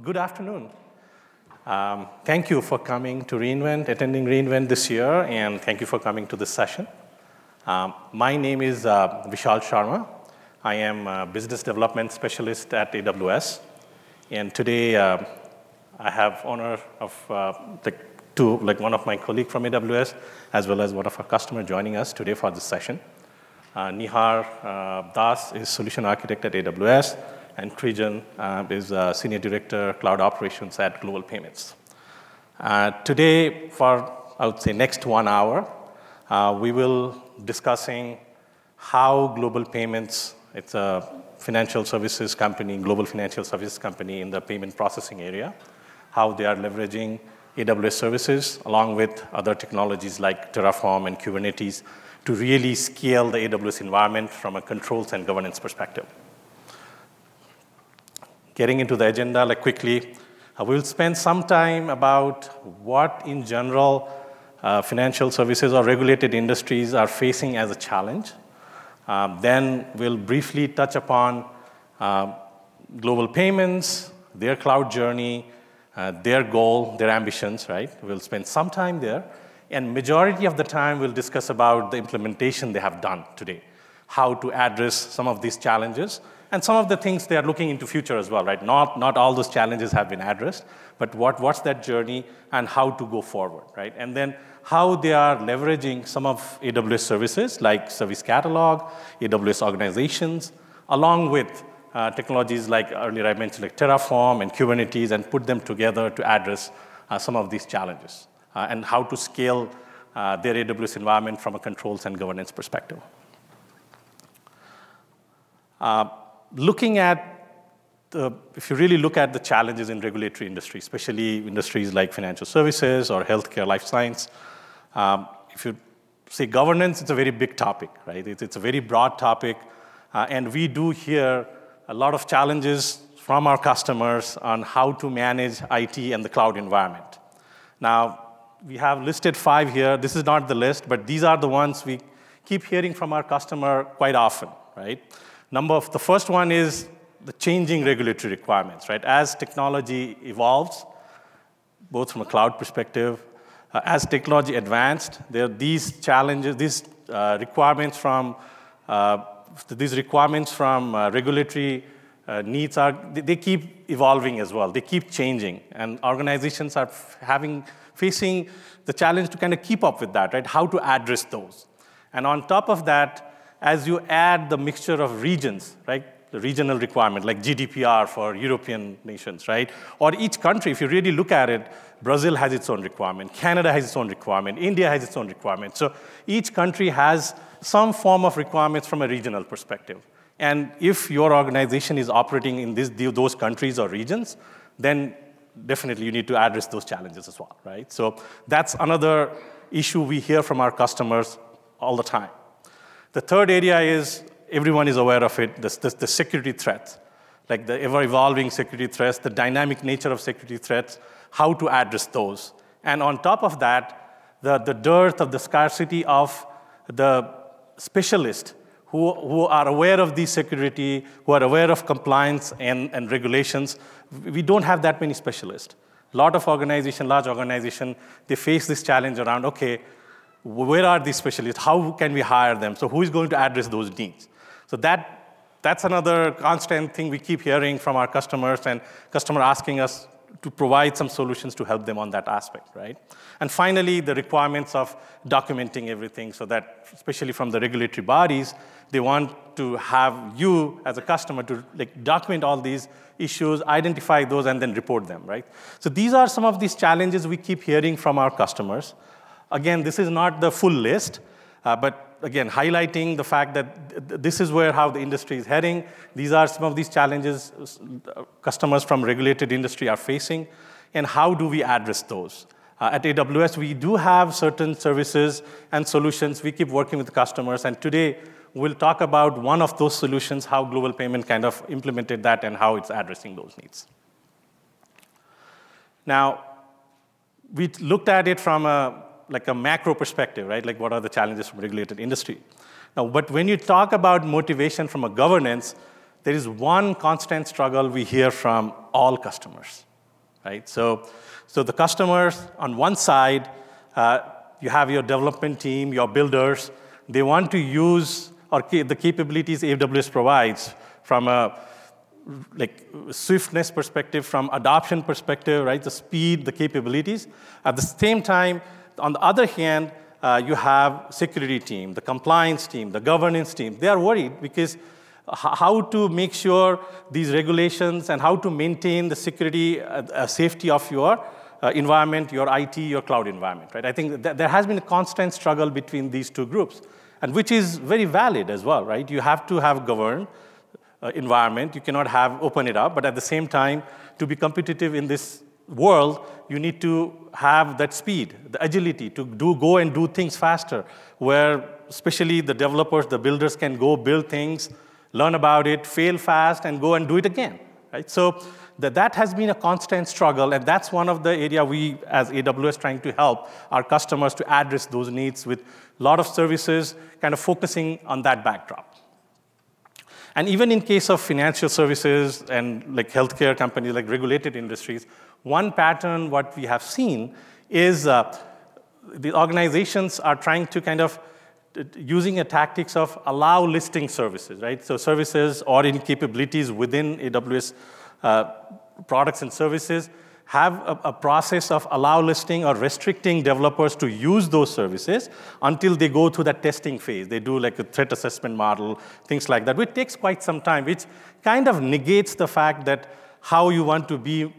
Good afternoon. Thank you for coming to reInvent, attending reInvent this year, and thank you for coming to this session. My name is Vishal Sharma. I am a business development specialist at AWS, and today I have honor of one of my colleagues from AWS, as well as one of our customers joining us today for this session. Nihar Das is solution architect at AWS, and Krijan is Senior Director, Cloud Operations at Global Payments. Today, for, I would say, next 1 hour, we will discussing how Global Payments, it's a financial services company, global financial services company in the payment processing area, how they are leveraging AWS services along with other technologies like Terraform and Kubernetes to really scale the AWS environment from a controls and governance perspective. Getting into the agenda quickly, we'll spend some time about what, in general, financial services or regulated industries are facing as a challenge. Then we'll briefly touch upon global payments, their cloud journey, their goal, their ambitions, right? We'll spend some time there. And majority of the time, we'll discuss about the implementation they have done today, how to address some of these challenges, and some of the things they are looking into future as well, right? Not all those challenges have been addressed, but what's that journey and how to go forward, right? And then how they are leveraging some of AWS services like Service Catalog, AWS organizations, along with technologies like earlier I mentioned, like Terraform and Kubernetes, and put them together to address some of these challenges, and how to scale their AWS environment from a controls and governance perspective. Looking at if you really look at the challenges in regulatory industry, especially industries like financial services or healthcare, life science, if you say governance, it's a very big topic, right? It's a very broad topic, and we do hear a lot of challenges from our customers on how to manage IT and the cloud environment. Now, we have listed 5 here. This is not the list, but these are the ones we keep hearing from our customer quite often, right? The first one is the changing regulatory requirements, right? As technology evolves, both from a cloud perspective, as technology advanced, there are these challenges, these requirements from regulatory needs they keep evolving as well. They keep changing, and organizations are facing the challenge to kind of keep up with that, right? How to address those. And on top of that, as you add the mixture of regions, right? The regional requirement, like GDPR for European nations, right? Or each country, if you really look at it, Brazil has its own requirement, Canada has its own requirement, India has its own requirement. So each country has some form of requirements from a regional perspective. And if your organization is operating in those countries or regions, then definitely you need to address those challenges as well, right? So that's another issue we hear from our customers all the time. The third area is, everyone is aware of it, the security threats, like the ever-evolving security threats, the dynamic nature of security threats, how to address those. And on top of that, the dearth of the scarcity of the specialists who are aware of these security, who are aware of compliance and regulations. We don't have that many specialists. A lot of large organizations, they face this challenge around, okay, where are these specialists? How can we hire them? So who is going to address those needs? So that's another constant thing we keep hearing from our customers, and customers asking us to provide some solutions to help them on that aspect, right? And finally, the requirements of documenting everything, so that, especially from the regulatory bodies, they want to have you as a customer to document all these issues, identify those, and then report them, right? So these are some of these challenges we keep hearing from our customers. Again, this is not the full list, but again, highlighting the fact that this is how the industry is heading. These are some of these challenges customers from regulated industry are facing, and how do we address those? At AWS, we do have certain services and solutions. We keep working with customers, and today we'll talk about one of those solutions, how Global Payment kind of implemented that and how it's addressing those needs. Now, we looked at it from a macro perspective, right? Like, what are the challenges from regulated industry? Now, but when you talk about motivation from a governance, there is one constant struggle we hear from all customers, right? So the customers, on one side, you have your development team, your builders. They want to use the capabilities AWS provides from a swiftness perspective, from adoption perspective, right? The speed, the capabilities. At the same time, on the other hand, you have security team, the compliance team, the governance team. They are worried because how to make sure these regulations and how to maintain the security, safety of your environment, your IT, your cloud environment, right? I think that there has been a constant struggle between these two groups, and which is very valid as well, right? You have to have governed environment. You cannot open it up, but at the same time, to be competitive in this world, you need to have that speed, the agility to go and do things faster, where especially the developers, the builders can go build things, learn about it, fail fast, and go and do it again, right? So that has been a constant struggle, and that's one of the area we, as AWS, trying to help our customers to address those needs with a lot of services, kind of focusing on that backdrop. And even in case of financial services and like healthcare companies, like regulated industries, one pattern what we have seen is the organizations are trying to kind of using a tactics of allow listing services, right? So services or in capabilities within AWS products and services have a process of allow listing or restricting developers to use those services until they go through that testing phase. They do like a threat assessment model, things like that, which takes quite some time, which kind of negates the fact that how you want to be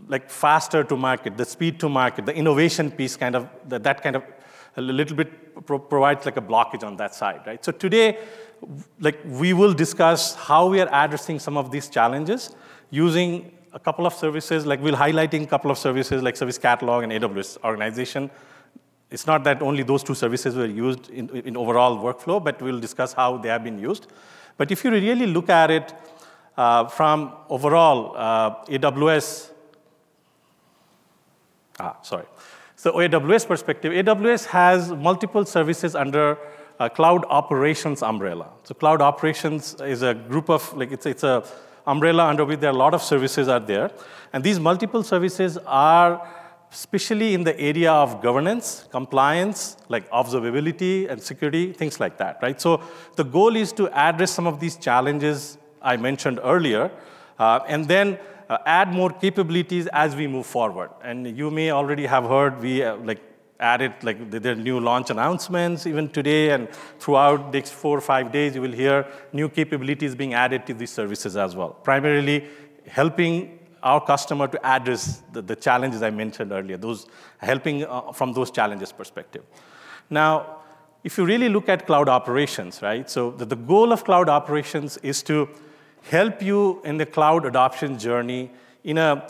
like faster to market, the speed to market, the innovation piece kind of, that kind of a little bit provides like a blockage on that side, right? So today, like we will discuss how we are addressing some of these challenges using a couple of services, like we'll highlighting a couple of services like Service Catalog and AWS Organization. It's not that only those two services were used in overall workflow, but we'll discuss how they have been used. But if you really look at it from overall AWS, So AWS perspective, AWS has multiple services under Cloud Operations umbrella. So Cloud Operations is a group of, like it's a umbrella under which there are a lot of services are there. And these multiple services are especially in the area of governance, compliance, like observability and security, things like that, right? So the goal is to address some of these challenges I mentioned earlier, and then add more capabilities as we move forward. And you may already have heard we added their new launch announcements even today, and throughout the next 4 or 5 days, you will hear new capabilities being added to these services as well, primarily helping our customer to address the challenges I mentioned earlier, those helping from those challenges perspective. Now, if you really look at cloud operations, right? So the goal of cloud operations is to help you in the cloud adoption journey in a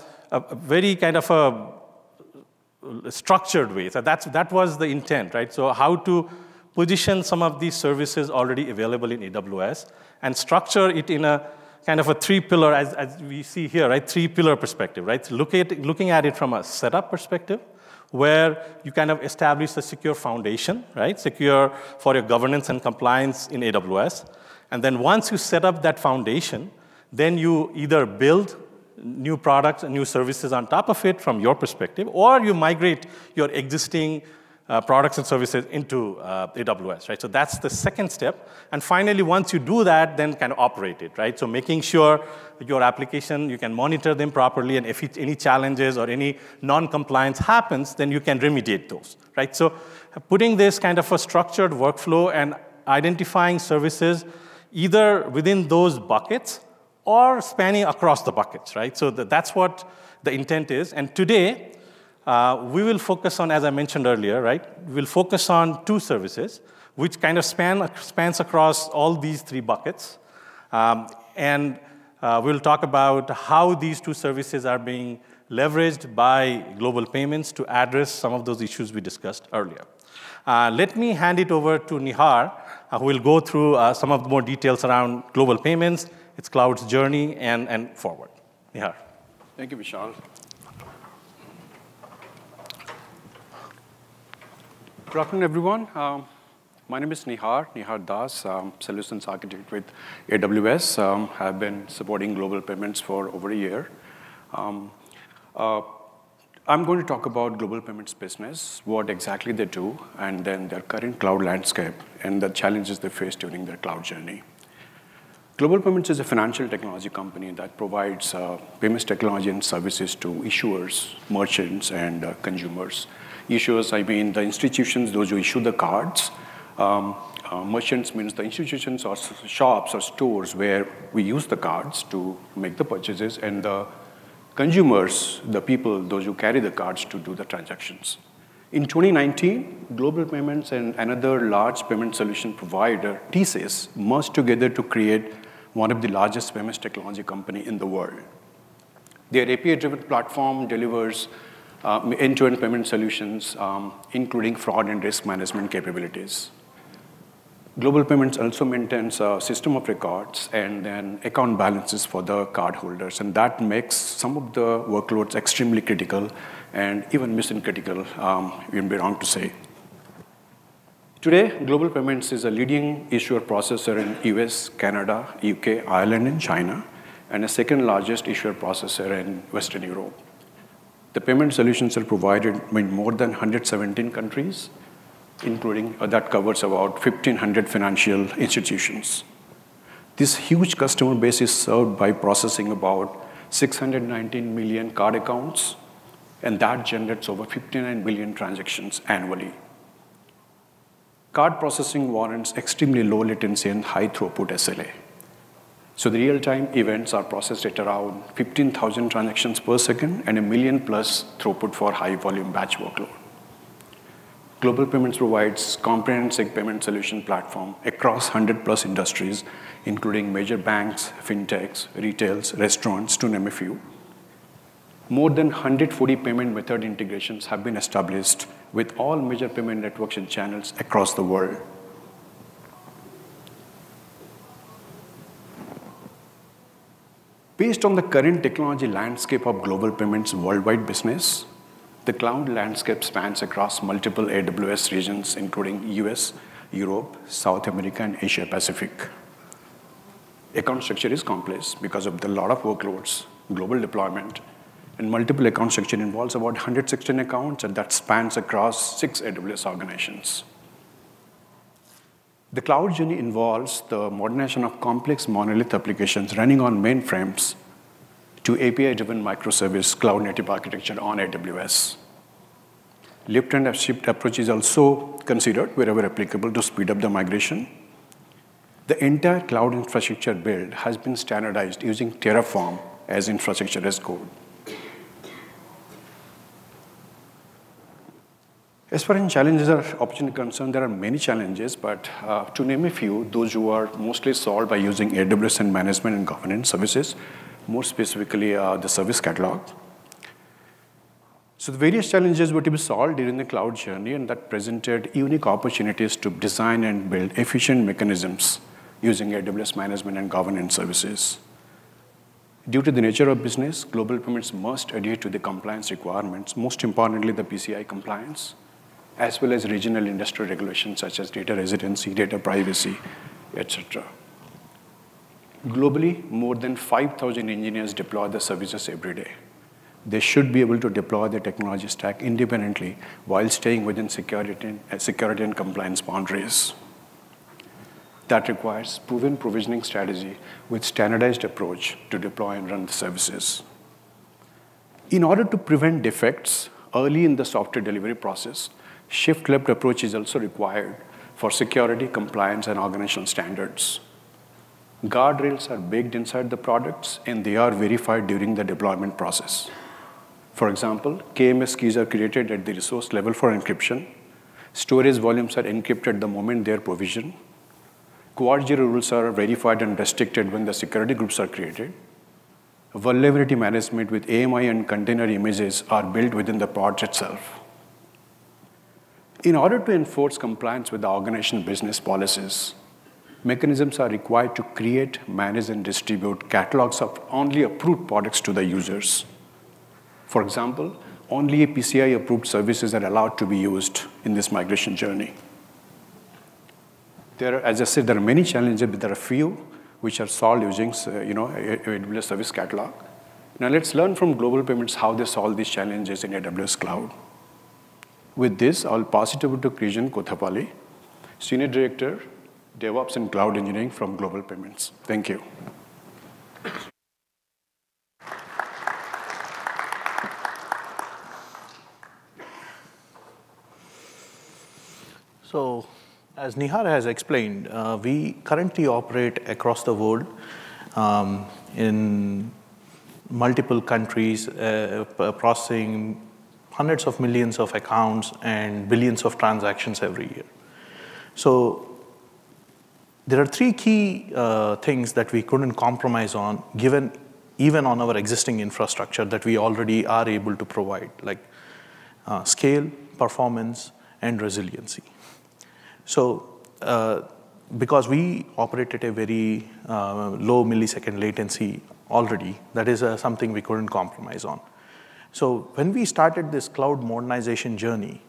very kind of a structured way. So that was the intent, right? So how to position some of these services already available in AWS and structure it in a kind of a three-pillar, as we see here, right? Three-pillar perspective, right? So looking at it from a setup perspective, where you kind of establish a secure foundation, right? Secure for your governance and compliance in AWS. And then once you set up that foundation, then you either build new products and new services on top of it from your perspective, or you migrate your existing products and services into AWS, right? So that's the second step. And finally, once you do that, then kind of operate it, right? So making sure your application, you can monitor them properly, and if any challenges or any non-compliance happens, then you can remediate those, right? So putting this kind of a structured workflow and identifying services either within those buckets or spanning across the buckets, right? So that's what the intent is. And today, we will focus on, as I mentioned earlier, right? We'll focus on two services, which kind of spans across all these three buckets. And we'll talk about how these two services are being leveraged by global payments to address some of those issues we discussed earlier. Let me hand it over to Nihar, who will go through some of the more details around global payments, its cloud's journey, and forward. Nihar. Thank you, Vishal. Good afternoon, everyone. My name is Nihar Das. I'm Solutions Architect with AWS. I've been supporting global payments for over a year. I'm going to talk about global payments business, what exactly they do, and then their current cloud landscape and the challenges they face during their cloud journey. Global Payments is a financial technology company that provides payments technology and services to issuers, merchants, and consumers. Issuers, I mean the institutions, those who issue the cards. Merchants means the institutions or shops or stores where we use the cards to make the purchases, and the consumers, the people, those who carry the cards to do the transactions. In 2019, Global Payments and another large payment solution provider, TSYS, merged together to create one of the largest payments technology company in the world. Their API-driven platform delivers end-to-end payment solutions, including fraud and risk management capabilities. Global Payments also maintains a system of records and then account balances for the cardholders, and that makes some of the workloads extremely critical and even mission critical, it would be wrong to say. Today, Global Payments is a leading issuer processor in US, Canada, UK, Ireland, and China, and a second largest issuer processor in Western Europe. The payment solutions are provided in more than 117 countries, including that covers about 1,500 financial institutions. This huge customer base is served by processing about 619 million card accounts, and that generates over 59 billion transactions annually. Card processing warrants extremely low latency and high throughput SLA. So the real-time events are processed at around 15,000 transactions per second and 1 million plus throughput for high volume batch workload. Global Payments provides comprehensive payment solution platform across 100 plus industries, including major banks, fintechs, retails, restaurants, to name a few. More than 140 payment method integrations have been established with all major payment networks and channels across the world. Based on the current technology landscape of global payments worldwide business, the cloud landscape spans across multiple AWS regions, including US, Europe, South America, and Asia Pacific. Account structure is complex because of the lot of workloads, global deployment, and multiple account structure involves about 116 accounts, and that spans across 6 AWS organizations. The cloud journey involves the modernization of complex monolith applications running on mainframes to API-driven microservice cloud-native architecture on AWS. Lift and shift approach is also considered wherever applicable to speed up the migration. The entire cloud infrastructure build has been standardized using Terraform as infrastructure as code. As far as challenges or opportunity concerned, there are many challenges, but to name a few, those who are mostly solved by using AWS and management and governance services, more specifically the service catalog. So the various challenges were to be solved during the cloud journey, and that presented unique opportunities to design and build efficient mechanisms using AWS management and governance services. Due to the nature of business, Global Payments must adhere to the compliance requirements, most importantly the PCI compliance, as well as regional industry regulations such as data residency, data privacy, etc. Globally, more than 5,000 engineers deploy the services every day. They should be able to deploy the technology stack independently while staying within security and compliance boundaries. That requires proven provisioning strategy with standardized approach to deploy and run the services. In order to prevent defects early in the software delivery process, shift-left approach is also required for security, compliance, and organizational standards. Guardrails are baked inside the products, and they are verified during the deployment process. For example, KMS keys are created at the resource level for encryption. Storage volumes are encrypted the moment they are provisioned. Quad 0 rules are verified and restricted when the security groups are created. Vulnerability management with AMI and container images are built within the pod itself. In order to enforce compliance with the organizational business policies, mechanisms are required to create, manage, and distribute catalogs of only approved products to the users. For example, only PCI-approved services are allowed to be used in this migration journey. As I said, there are many challenges, but there are few which are solved using AWS Service Catalog. Now let's learn from Global Payments how they solve these challenges in AWS Cloud. With this, I'll pass it over to Krijan Kothapalli, Senior Director, DevOps and Cloud Engineering from Global Payments. Thank you. So, as Nihar has explained, we currently operate across the world in multiple countries, processing hundreds of millions of accounts and billions of transactions every year. So, there are three key things that we couldn't compromise on, given even on our existing infrastructure that we already are able to provide, like scale, performance, and resiliency. So, because we operate at a very low millisecond latency already, that is something we couldn't compromise on. So, when we started this cloud modernization journey,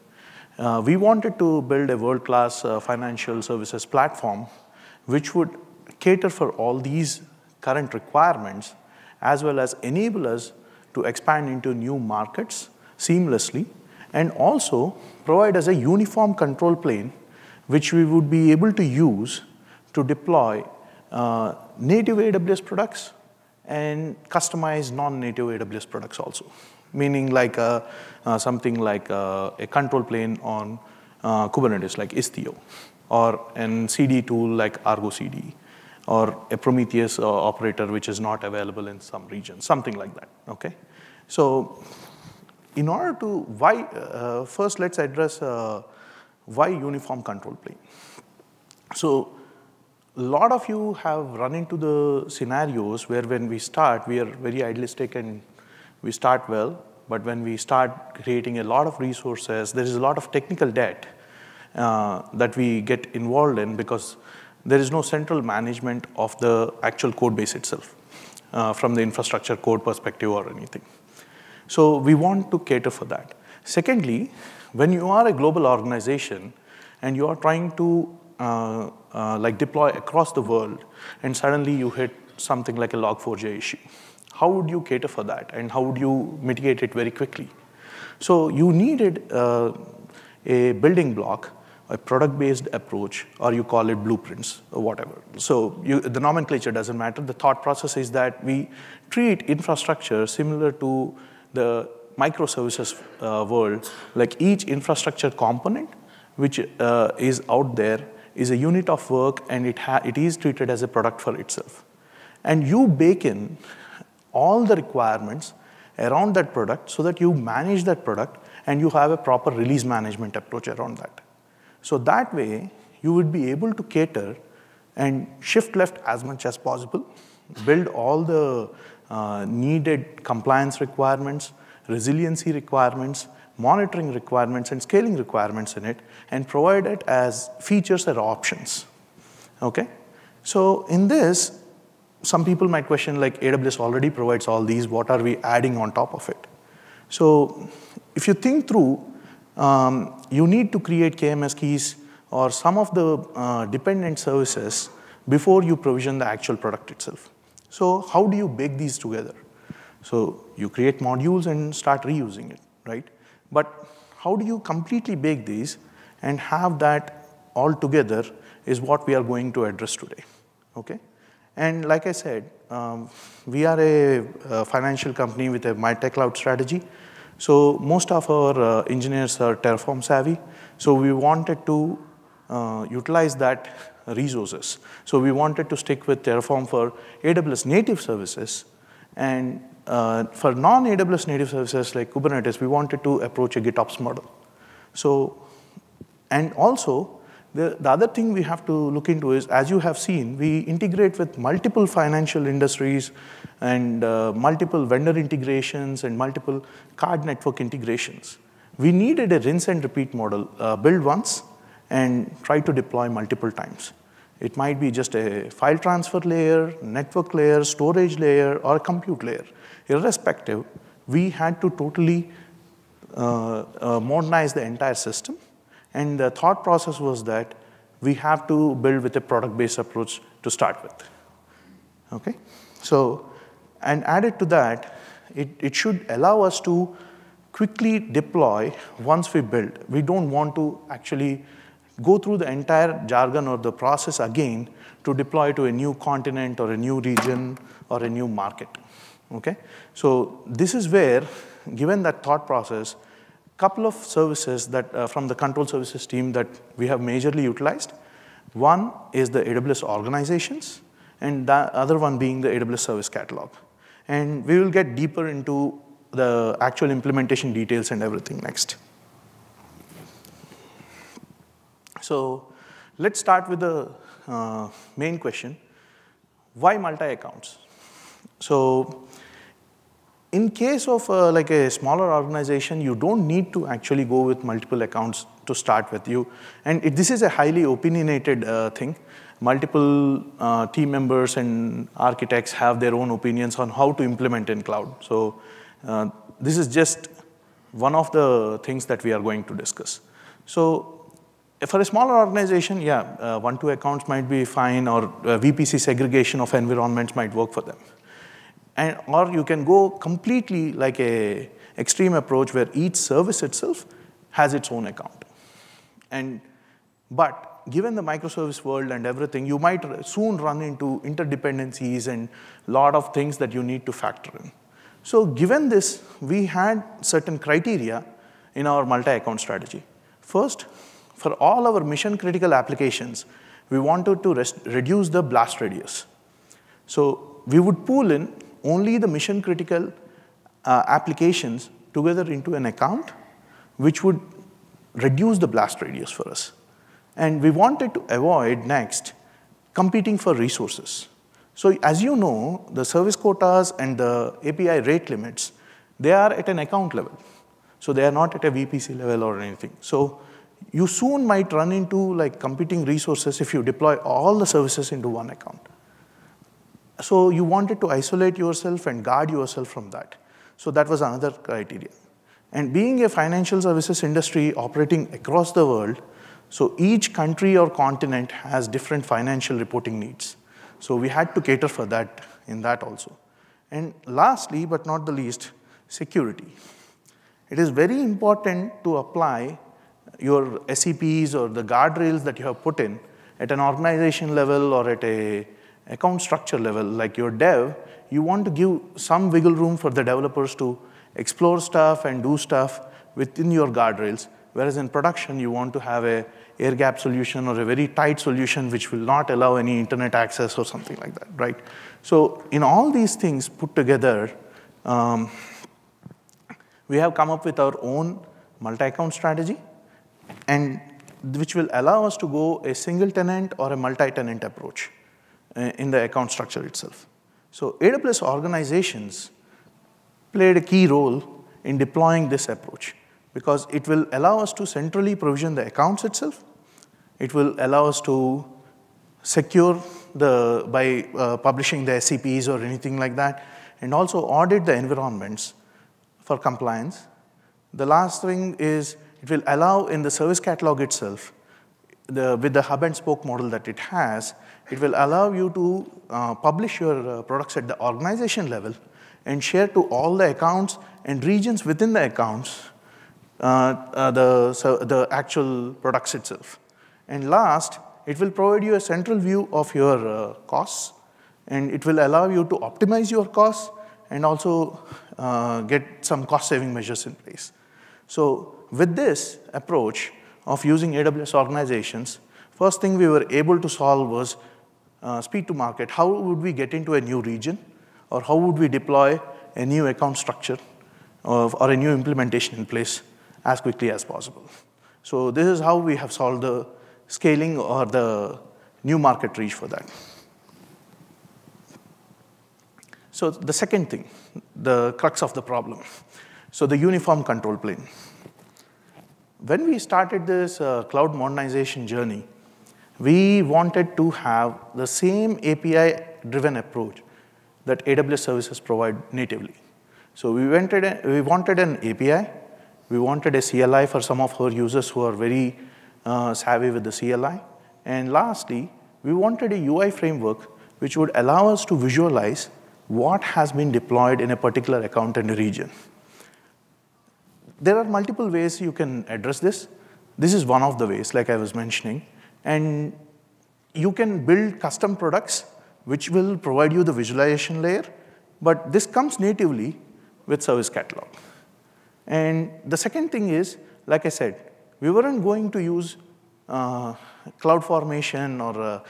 we wanted to build a world-class financial services platform which would cater for all these current requirements, as well as enable us to expand into new markets seamlessly, and also provide us a uniform control plane which we would be able to use to deploy native AWS products and customize non-native AWS products also. Meaning like something like a control plane on Kubernetes like Istio, or an CD tool like Argo CD, or a Prometheus operator which is not available in some regions, something like that, okay? So in order to, first let's address why uniform control plane. So a lot of you have run into the scenarios where when we start, we are very idealistic and we start well, but when we start creating a lot of resources, there is a lot of technical debt that we get involved in because there is no central management of the actual code base itself from the infrastructure code perspective or anything. So we want to cater for that. Secondly, when you are a global organization and you are trying to like deploy across the world and suddenly you hit something like a Log4j issue, how would you cater for that and how would you mitigate it very quickly? So you needed a building block, a product-based approach, or you call it blueprints or whatever. So the nomenclature doesn't matter. The thought process is that we treat infrastructure similar to the microservices world, like each infrastructure component which is out there is a unit of work and it is treated as a product for itself. And you bake in all the requirements around that product so that you manage that product and you have a proper release management approach around that. So that way, you would be able to cater and shift left as much as possible, build all the needed compliance requirements, resiliency requirements, monitoring requirements, and scaling requirements in it, and provide it as features or options, okay? So in this, some people might question, like, AWS already provides all these, what are we adding on top of it? So if you think through, you need to create KMS keys or some of the dependent services before you provision the actual product itself. So how do you bake these together? So you create modules and start reusing it, right? But how do you completely bake these and have that all together is what we are going to address today, okay? And like I said, we are a financial company with a multi-cloud strategy. So most of our engineers are Terraform savvy. So we wanted to utilize that resources. So we wanted to stick with Terraform for AWS native services. And for non-AWS native services like Kubernetes, we wanted to approach a GitOps model. So, and also, the other thing we have to look into is, as you have seen, we integrate with multiple financial industries and multiple vendor integrations and multiple card network integrations. We needed a rinse and repeat model, build once and try to deploy multiple times. It might be just a file transfer layer, network layer, storage layer, or compute layer. Irrespective, we had to totally modernize the entire system. And the thought process was that we have to build with a product-based approach to start with. Okay? So, and added to that, it should allow us to quickly deploy once we build. We don't want to actually go through the entire jargon or the process again to deploy to a new continent or a new region or a new market. Okay? So this is where, given that thought process, couple of services that from the control services team that we have majorly utilized. One is the AWS organizations, and the other one being the AWS Service Catalog. And we will get deeper into the actual implementation details and everything next. So let's start with the main question. Why multi-accounts? So in case of like a smaller organization, you don't need to actually go with multiple accounts to start with you. And this is a highly opinionated thing. Multiple team members and architects have their own opinions on how to implement in cloud. So this is just one of the things that we are going to discuss. So for a smaller organization, yeah, 1-2 accounts might be fine, or VPC segregation of environments might work for them. Or you can go completely like a extreme approach where each service itself has its own account. But given the microservice world and everything, you might soon run into interdependencies and a lot of things that you need to factor in. So given this, we had certain criteria in our multi-account strategy. First, for all our mission-critical applications, we wanted to reduce the blast radius. So we would pool in only the mission-critical applications together into an account, which would reduce the blast radius for us. And we wanted to avoid, next, competing for resources. So as you know, the service quotas and the API rate limits, they are at an account level. So they are not at a VPC level or anything. So you soon might run into like competing resources if you deploy all the services into one account. So you wanted to isolate yourself and guard yourself from that. So that was another criteria. And being a financial services industry operating across the world, so each country or continent has different financial reporting needs. So we had to cater for that in that also. And lastly, but not the least, security. It is very important to apply your SEPs or the guardrails that you have put in at an organization level or at a account structure level, like your dev. You want to give some wiggle room for the developers to explore stuff and do stuff within your guardrails, whereas in production, you want to have a air gap solution or a very tight solution which will not allow any internet access or something like that, right? So in all these things put together, we have come up with our own multi-account strategy, and which will allow us to go a single tenant or a multi-tenant approach in the account structure itself. So AWS organizations played a key role in deploying this approach because it will allow us to centrally provision the accounts itself. It will allow us to secure by publishing the SCPs or anything like that, and also audit the environments for compliance. The last thing is it will allow in the service catalog itself, with the hub and spoke model that it has, it will allow you to publish your products at the organization level and share to all the accounts and regions within the accounts the actual products itself. And last, it will provide you a central view of your costs, and it will allow you to optimize your costs and also get some cost-saving measures in place. So with this approach of using AWS organizations, first thing we were able to solve was speed to market. How would we get into a new region, or how would we deploy a new account structure or a new implementation in place as quickly as possible? So this is how we have solved the scaling or the new market reach for that. So the second thing, the crux of the problem, so the uniform control plane. When we started this cloud modernization journey, we wanted to have the same API-driven approach that AWS services provide natively. So we wanted an API, we wanted a CLI for some of our users who are very savvy with the CLI, And lastly, we wanted a UI framework which would allow us to visualize what has been deployed in a particular account and region. There are multiple ways you can address this. This is one of the ways, like I was mentioning. And you can build custom products which will provide you the visualization layer, but this comes natively with Service Catalog. And the second thing is, like I said, we weren't going to use CloudFormation or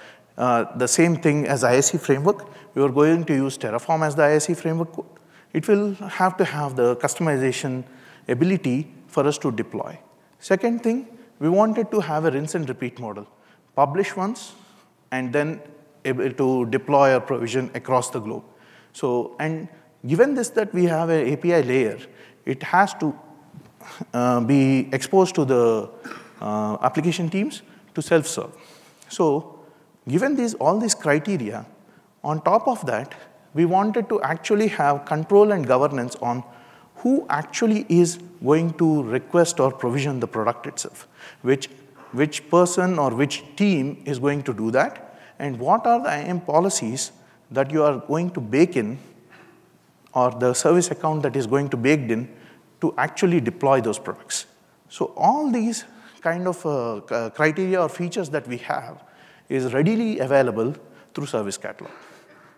the same thing as ISE framework. We were going to use Terraform as the ISE framework code. It will have to have the customization ability for us to deploy. Second thing, we wanted to have a rinse and repeat model. Publish once, and then able to deploy or provision across the globe. So, and given this that we have an API layer, it has to be exposed to the application teams to self-serve. So, given all these criteria, on top of that, we wanted to actually have control and governance on who actually is going to request or provision the product itself, which person or which team is going to do that, and what are the IAM policies that you are going to bake in, or the service account that is going to bake in to actually deploy those products. So all these kind of criteria or features that we have is readily available through Service Catalog.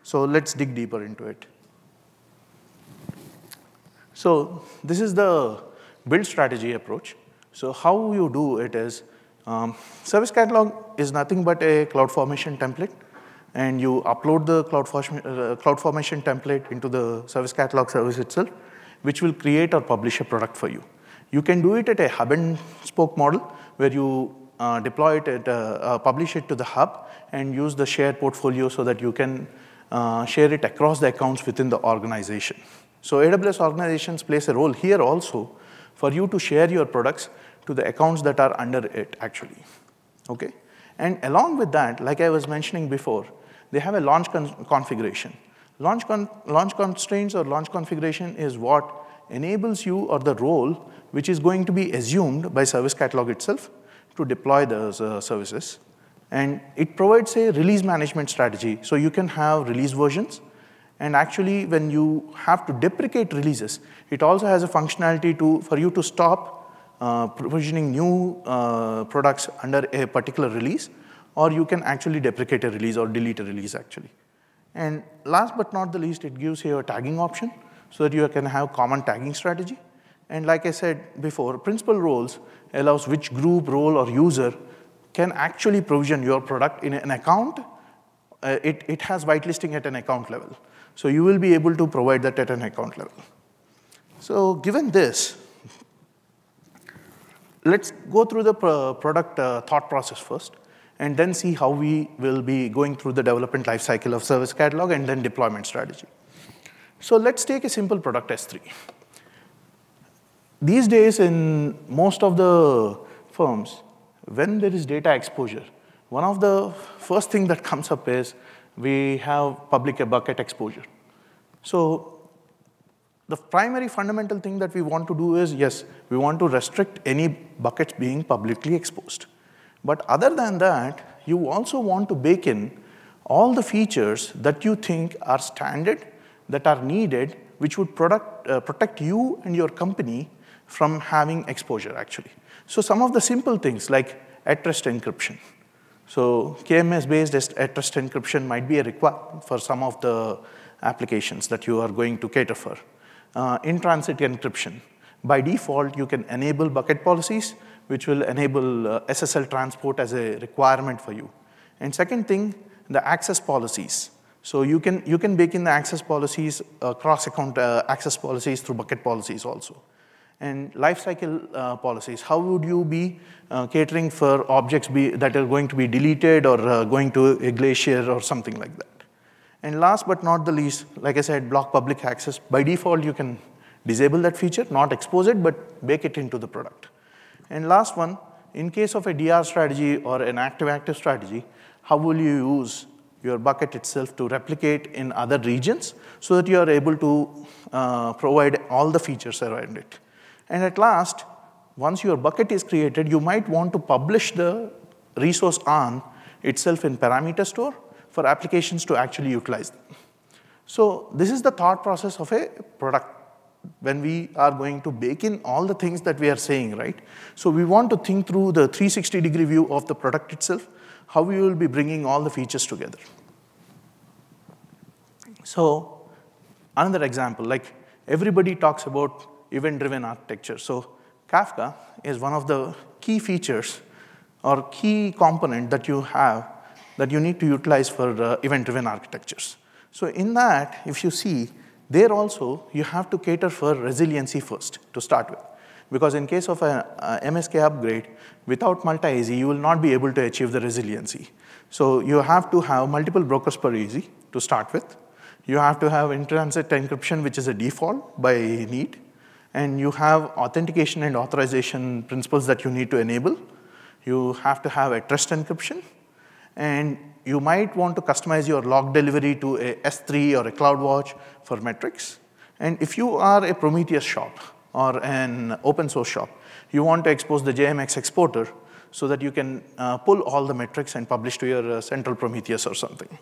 So let's dig deeper into it. So this is the build strategy approach. So how you do it is, Service Catalog is nothing but a CloudFormation template, and you upload the CloudFormation template into the Service Catalog service itself, which will create or publish a product for you. You can do it at a hub and spoke model, where you deploy it at, publish it to the hub, and use the shared portfolio so that you can share it across the accounts within the organization. So AWS organizations plays a role here also for you to share your products to the accounts that are under it, actually. Okay? And along with that, like I was mentioning before, they have a launch configuration. Launch constraints or launch configuration is what enables you, or the role which is going to be assumed by Service Catalog itself to deploy those services. And it provides a release management strategy. So you can have release versions. And actually, when you have to deprecate releases, it also has a functionality for you to stop provisioning new products under a particular release, or you can actually deprecate a release or delete a release, actually. And last but not the least, it gives you a tagging option so that you can have common tagging strategy. And like I said before, principal roles allows which group, role, or user can actually provision your product in an account. It has whitelisting at an account level. So you will be able to provide that at an account level. So given this, let's go through the product thought process first, and then see how we will be going through the development lifecycle of Service Catalog and then deployment strategy. So let's take a simple product S3. These days, in most of the firms, when there is data exposure, one of the first thing that comes up is we have public bucket exposure. So the primary fundamental thing that we want to do is, yes, we want to restrict any buckets being publicly exposed. But other than that, you also want to bake in all the features that you think are standard, that are needed, which would protect you and your company from having exposure, actually. So some of the simple things like at-rest encryption. So KMS-based at-rest encryption might be a requirement for some of the applications that you are going to cater for. In-transit encryption. By default, you can enable bucket policies, which will enable SSL transport as a requirement for you. And second thing, the access policies. So you can bake in the access policies, cross-account access policies through bucket policies also. And lifecycle policies. How would you be catering for objects that are going to be deleted or going to a glacier or something like that? And last but not the least, like I said, block public access. By default, you can disable that feature, not expose it, but bake it into the product. And last one, in case of a DR strategy or an active-active strategy, how will you use your bucket itself to replicate in other regions so that you are able to provide all the features around it? And at last, once your bucket is created, you might want to publish the resource on itself in parameter store for applications to actually utilize them. So this is the thought process of a product when we are going to bake in all the things that we are saying, right? So we want to think through the 360-degree view of the product itself, how we will be bringing all the features together. So another example, like everybody talks about event-driven architecture. So Kafka is one of the key features or key component that you have that you need to utilize for event-driven architectures. So in that, if you see, there also you have to cater for resiliency first to start with. Because in case of a MSK upgrade, without multi-AZ, you will not be able to achieve the resiliency. So you have to have multiple brokers per AZ to start with. You have to have in-transit encryption, which is a default by need. And you have authentication and authorization principles that you need to enable. You have to have a trust encryption. And you might want to customize your log delivery to a S3 or a CloudWatch for metrics. And if you are a Prometheus shop or an open source shop, you want to expose the JMX exporter so that you can pull all the metrics and publish to your central Prometheus or something.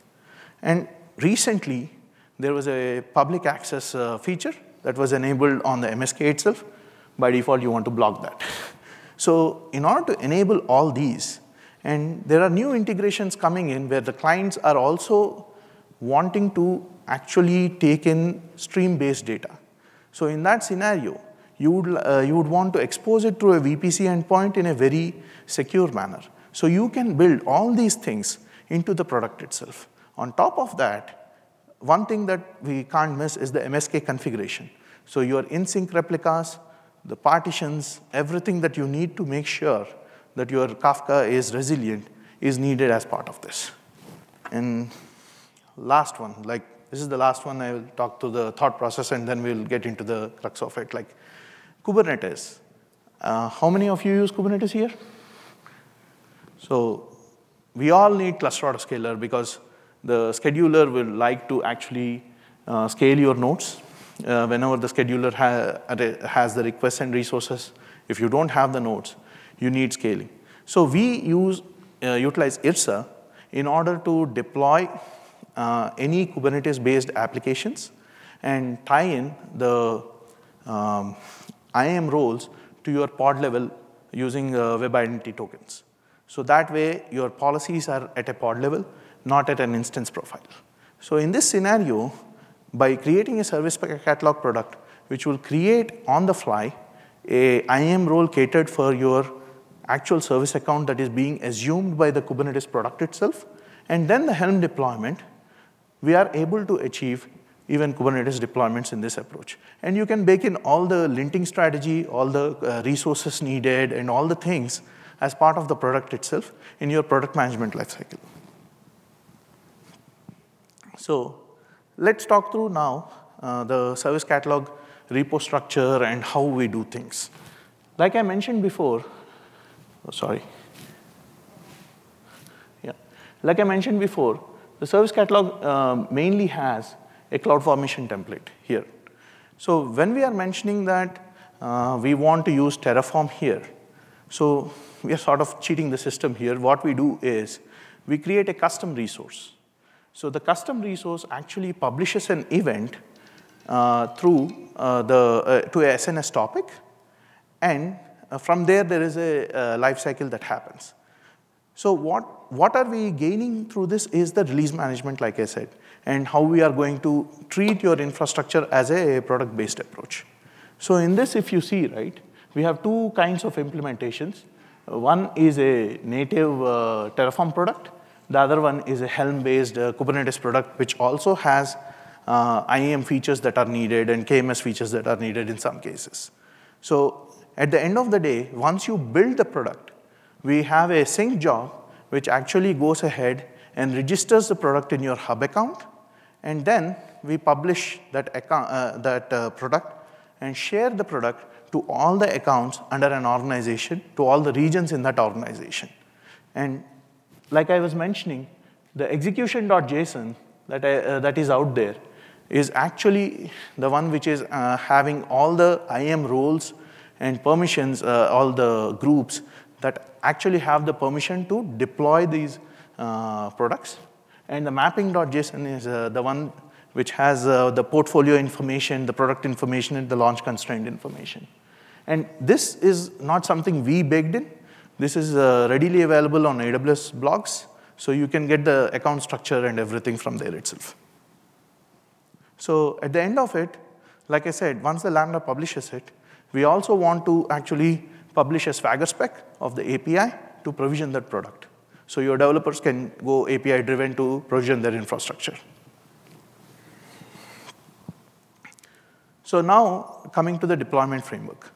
And recently, there was a public access feature that was enabled on the MSK itself. By default, you want to block that. So in order to enable all these, and there are new integrations coming in where the clients are also wanting to actually take in stream-based data. So in that scenario, you would want to expose it through a VPC endpoint in a very secure manner. So you can build all these things into the product itself. On top of that, one thing that we can't miss is the MSK configuration. So your in-sync replicas, the partitions, everything that you need to make sure that your Kafka is resilient is needed as part of this. And last one, like this is the last one, I will talk to the thought process and then we'll get into the crux of it. Like Kubernetes. How many of you use Kubernetes here? So we all need cluster autoscaler because the scheduler will like to actually scale your nodes whenever the scheduler has the requests and resources. If you don't have the nodes, you need scaling. So we utilize IRSA in order to deploy any Kubernetes-based applications and tie in the IAM roles to your pod level using web identity tokens. So that way, your policies are at a pod level, not at an instance profile. So in this scenario, by creating a service catalog product, which will create on the fly a IAM role catered for your actual service account that is being assumed by the Kubernetes product itself, and then the Helm deployment, we are able to achieve even Kubernetes deployments in this approach. And you can bake in all the linting strategy, all the resources needed, and all the things as part of the product itself in your product management lifecycle. So let's talk through now the service catalog repo structure and how we do things. Like I mentioned before, like I mentioned before, the service catalog mainly has a CloudFormation template here. So when we are mentioning that we want to use Terraform here, so we are sort of cheating the system here. What we do is we create a custom resource. So the custom resource actually publishes an event to a SNS topic, and from there is a life cycle that happens. So what are we gaining through this is the release management, like I said, and how we are going to treat your infrastructure as a product-based approach. So in this, if you see, right, we have two kinds of implementations. One is a native Terraform product. The other one is a Helm-based Kubernetes product, which also has IAM features that are needed and KMS features that are needed in some cases. So at the end of the day, once you build the product, we have a sync job which actually goes ahead and registers the product in your hub account, and then we publish that product and share the product to all the accounts under an organization, to all the regions in that organization. And like I was mentioning, the execution.json that is out there is actually the one which is having all the IAM roles and permissions, all the groups that actually have the permission to deploy these products. And the mapping.json is the one which has the portfolio information, the product information, and the launch constraint information. And this is not something we baked in. This is readily available on AWS blogs, so you can get the account structure and everything from there itself. So at the end of it, like I said, once the Lambda publishes it, we also want to actually publish a Swagger spec of the API to provision that product. So your developers can go API-driven to provision their infrastructure. So now, coming to the deployment framework.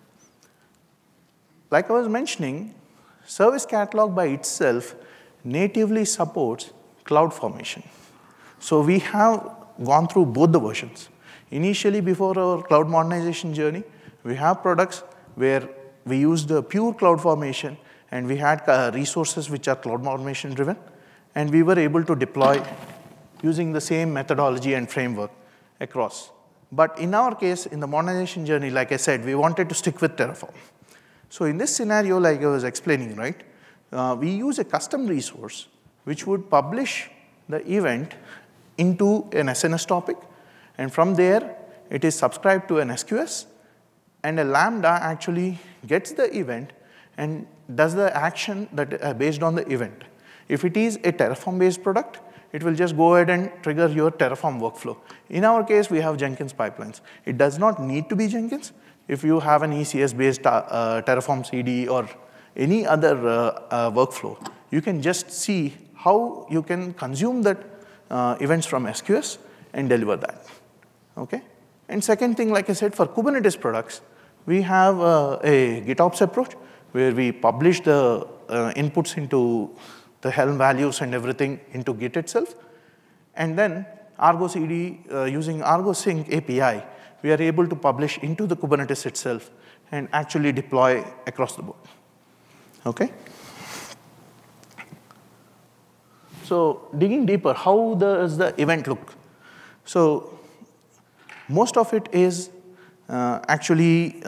Like I was mentioning, Service Catalog by itself natively supports CloudFormation. So we have gone through both the versions. Initially, before our cloud modernization journey, we have products where we used the pure CloudFormation, and we had resources which are cloud modernization driven, and we were able to deploy using the same methodology and framework across. But in our case, in the modernization journey, like I said, we wanted to stick with Terraform. So in this scenario, like I was explaining, right, we use a custom resource which would publish the event into an SNS topic, and from there, it is subscribed to an SQS, and a Lambda actually gets the event and does the action that based on the event. If it is a Terraform-based product, it will just go ahead and trigger your Terraform workflow. In our case, we have Jenkins pipelines. It does not need to be Jenkins. If you have an ECS-based Terraform CD or any other workflow, you can just see how you can consume that events from SQS and deliver that. Okay? And second thing, like I said, for Kubernetes products, we have a GitOps approach where we publish the inputs into the Helm values and everything into Git itself. And then Argo CD, using Argo Sync API, we are able to publish into the Kubernetes itself and actually deploy across the board. Okay? So digging deeper, how does the event look? So most of it is actually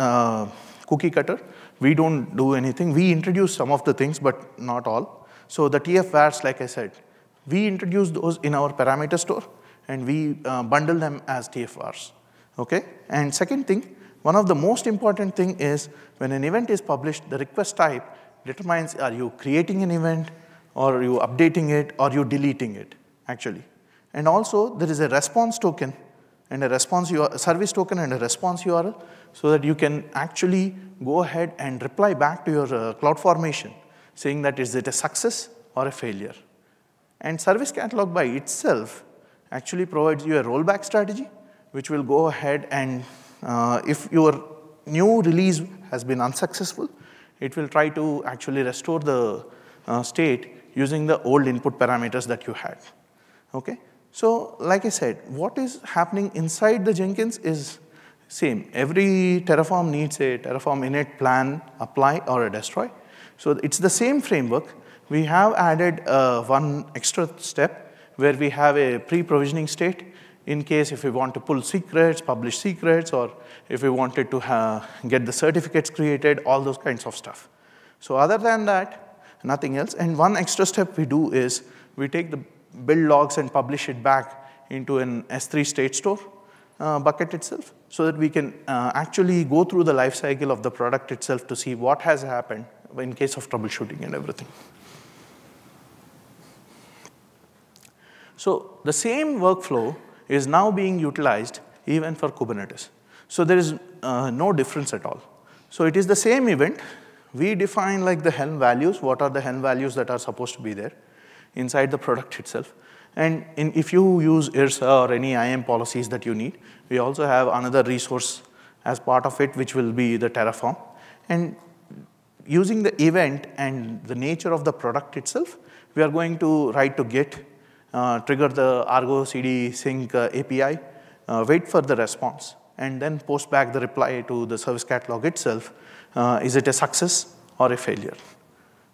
cookie cutter. We don't do anything. We introduce some of the things, but not all. So the TF vars, like I said, we introduce those in our parameter store, and we bundle them as TF vars. Okay? And second thing, one of the most important thing is when an event is published, the request type determines are you creating an event, or are you updating it, or you deleting it, actually. And also, there is a response token and a response service token and a response URL, so that you can actually go ahead and reply back to your CloudFormation, saying that is it a success or a failure. And Service Catalog by itself actually provides you a rollback strategy, which will go ahead and if your new release has been unsuccessful, it will try to actually restore the state using the old input parameters that you had. Okay? So like I said, what is happening inside the Jenkins is same. Every Terraform needs a Terraform init, plan, apply, or a destroy. So it's the same framework. We have added one extra step where we have a pre-provisioning state in case if we want to pull secrets, publish secrets, or if we wanted to get the certificates created, all those kinds of stuff. So other than that, nothing else. And one extra step we do is we take the build logs and publish it back into an S3 state store bucket itself, so that we can actually go through the life cycle of the product itself to see what has happened in case of troubleshooting and everything. So the same workflow is now being utilized even for Kubernetes. So there is no difference at all. So it is the same event. We define like the Helm values, what are the Helm values that are supposed to be there inside the product itself. And if you use IRSA or any IAM policies that you need, we also have another resource as part of it, which will be the Terraform. And using the event and the nature of the product itself, we are going to write to Git, trigger the Argo CD sync API, wait for the response, and then post back the reply to the service catalog itself. Is it a success or a failure?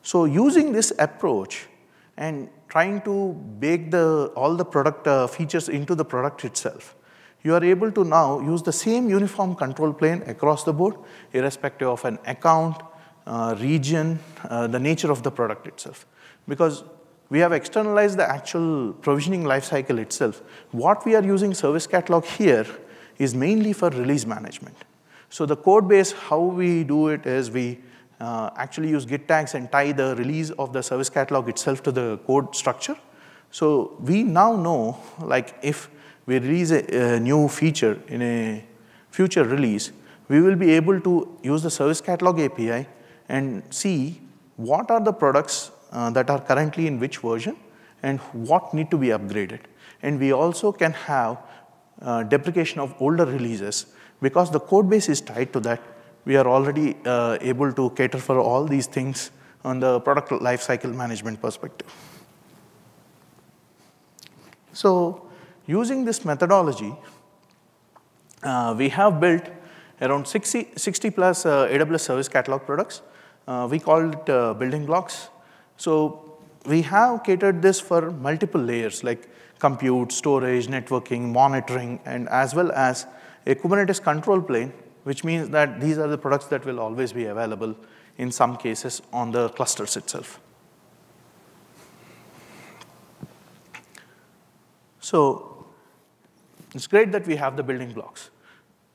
So using this approach and trying to bake all the product features into the product itself, you are able to now use the same uniform control plane across the board, irrespective of an account, region, the nature of the product itself. Because we have externalized the actual provisioning lifecycle itself. What we are using Service Catalog here is mainly for release management. So the code base, how we do it is we actually use Git tags and tie the release of the Service Catalog itself to the code structure. So we now know, like if we release a new feature in a future release, we will be able to use the Service Catalog API and see what are the products that are currently in which version and what need to be upgraded. And we also can have deprecation of older releases. Because the code base is tied to that, we are already able to cater for all these things on the product lifecycle management perspective. So using this methodology, we have built around 60 plus AWS Service Catalog products. We call it building blocks. So we have catered this for multiple layers like compute, storage, networking, monitoring, and as well as a Kubernetes control plane, which means that these are the products that will always be available in some cases on the clusters itself. So it's great that we have the building blocks.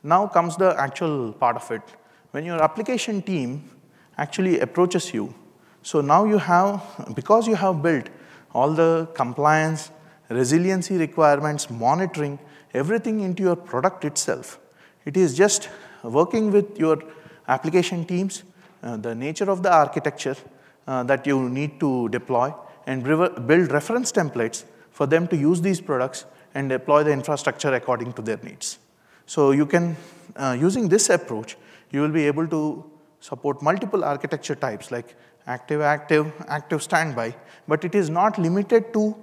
Now comes the actual part of it. When your application team actually approaches you, so now you have, because you have built all the compliance, resiliency requirements, monitoring, everything into your product itself. It is just working with your application teams, the nature of the architecture that you need to deploy, and build reference templates for them to use these products and deploy the infrastructure according to their needs. So you can, using this approach, you will be able to support multiple architecture types like active standby, but it is not limited to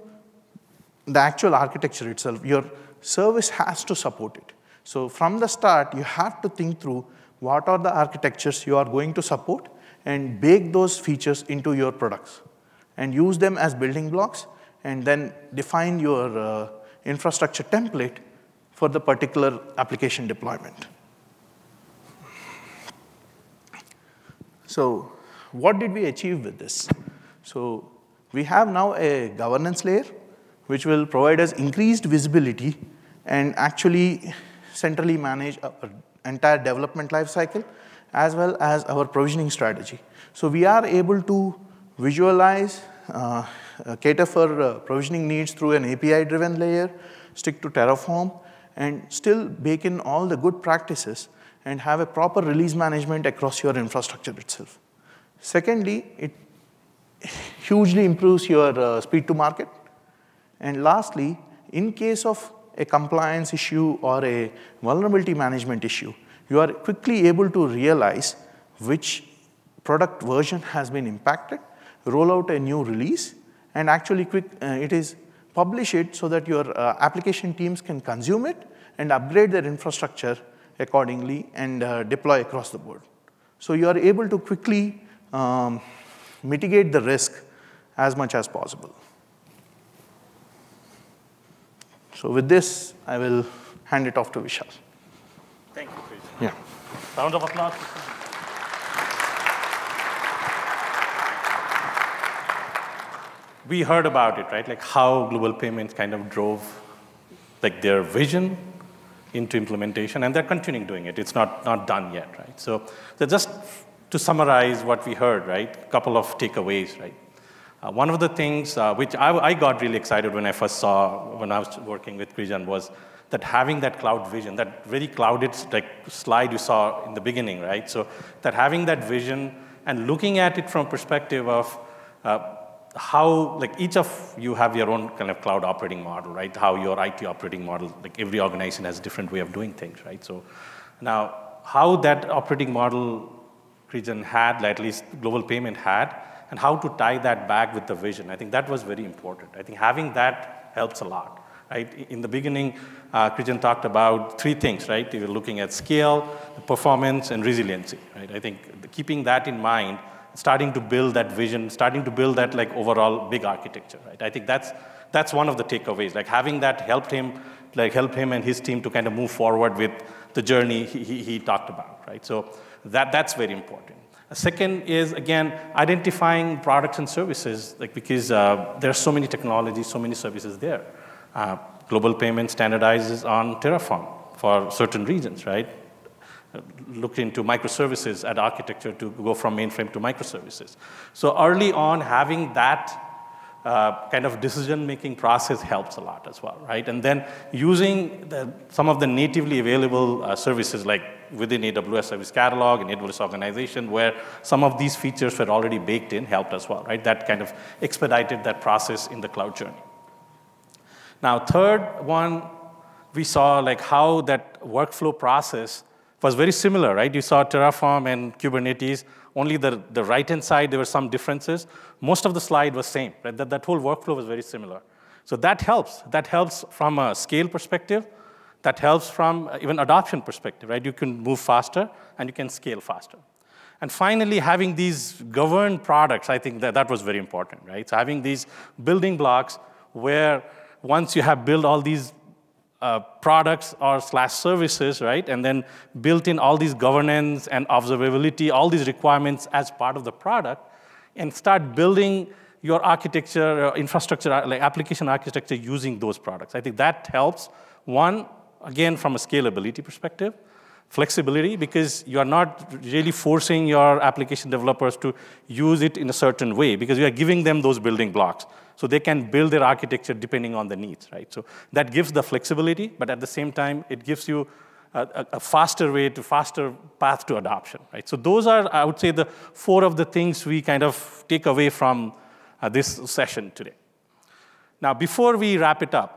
the actual architecture itself. Your service has to support it. So from the start, you have to think through what are the architectures you are going to support and bake those features into your products and use them as building blocks and then define your infrastructure template for the particular application deployment. So what did we achieve with this? So we have now a governance layer which will provide us increased visibility and actually centrally manage our entire development lifecycle as well as our provisioning strategy. So we are able to visualize, cater for provisioning needs through an API-driven layer, stick to Terraform, and still bake in all the good practices and have a proper release management across your infrastructure itself. Secondly, it hugely improves your speed to market. And lastly, in case of a compliance issue or a vulnerability management issue, you are quickly able to realize which product version has been impacted, roll out a new release, and actually publish it so that your application teams can consume it and upgrade their infrastructure accordingly and deploy across the board. So you are able to quickly mitigate the risk as much as possible. So with this, I will hand it off to Vishal. Thank you, Chris. Yeah. Round of applause. We heard about it, right? Like how global payments kind of drove like their vision into implementation, and they're continuing doing it. It's not done yet, right? So just to summarize what we heard, right? A couple of takeaways, right? One of the things which I got really excited when I first saw, when I was working with Krijan, was that having that cloud vision, that very clouded like slide you saw in the beginning, right? So that having that vision and looking at it from a perspective of how, like each of you have your own kind of cloud operating model, right? How your IT operating model, like every organization has a different way of doing things, right? So now how that operating model Krijan had, like at least global payment had, and how to tie that back with the vision. I think that was very important. I think having that helps a lot, right? In the beginning, Krijan talked about 3 things, right? You were looking at scale, performance, and resiliency, right? I think keeping that in mind, starting to build that vision, starting to build that like overall big architecture, right? I think that's one of the takeaways. Like having that help him and his team to kind of move forward with the journey he talked about, right? So that's very important. Second is, again, identifying products and services, like, because there are so many technologies, so many services there. Global Payments standardizes on Terraform for certain regions, right? Looked into microservices at architecture to go from mainframe to microservices. So early on, having that kind of decision-making process helps a lot as well, right? And then using some of the natively available services, like within AWS Service Catalog and AWS Organization, where some of these features were already baked in, helped as well, right? That kind of expedited that process in the cloud journey. Now, third one, we saw like how that workflow process was very similar, right? You saw Terraform and Kubernetes, only the right-hand side, there were some differences. Most of the slide was same, right? That whole workflow was very similar. So that helps. That helps from a scale perspective. That helps from even adoption perspective, right? You can move faster and you can scale faster. And finally, having these governed products, I think that was very important, right? So having these building blocks where once you have built all these products or / services, right? And then built in all these governance and observability, all these requirements as part of the product, and start building your architecture, infrastructure, like application architecture using those products. I think that helps. One, again, from a scalability perspective, flexibility, because you are not really forcing your application developers to use it in a certain way, because you are giving them those building blocks. So they can build their architecture depending on the needs, right? So that gives the flexibility, but at the same time, it gives you a faster path to adoption, right? So those are, I would say, the 4 of the things we kind of take away from this session today. Now, before we wrap it up,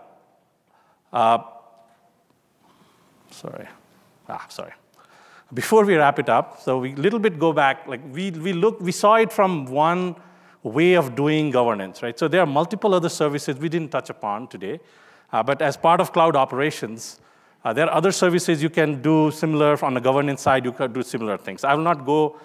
Before we wrap it up, so we little bit go back, like we saw it from one way of doing governance, right? So there are multiple other services we didn't touch upon today, but as part of cloud operations, there are other services you can do similar on the governance side, you can do similar things. I will not go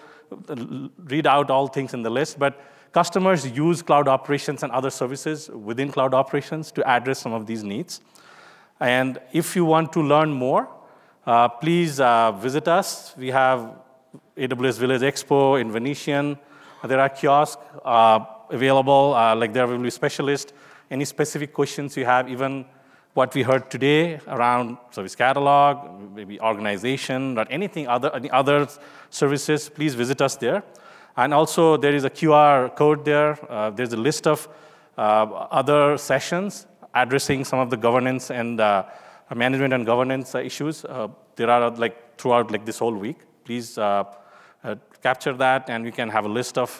read out all things in the list, but customers use cloud operations and other services within cloud operations to address some of these needs. And if you want to learn more, please visit us. We have AWS Village Expo in Venetian. There are kiosks available, like there will be specialists. Any specific questions you have, even what we heard today around Service Catalog, maybe organization, or any other services, please visit us there. And also, there is a QR code there. There's a list of other sessions addressing some of the governance and management and governance issues. There are like throughout like this whole week. Please capture that, and we can have a list of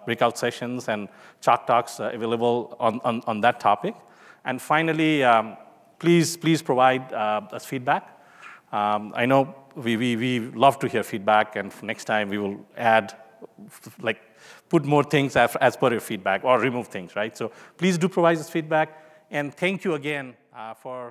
breakout sessions and chalk talks available on that topic. And finally, please provide us feedback. I know we love to hear feedback, and next time we will add, like, put more things as per your feedback or remove things, right? So please do provide us feedback, and thank you again for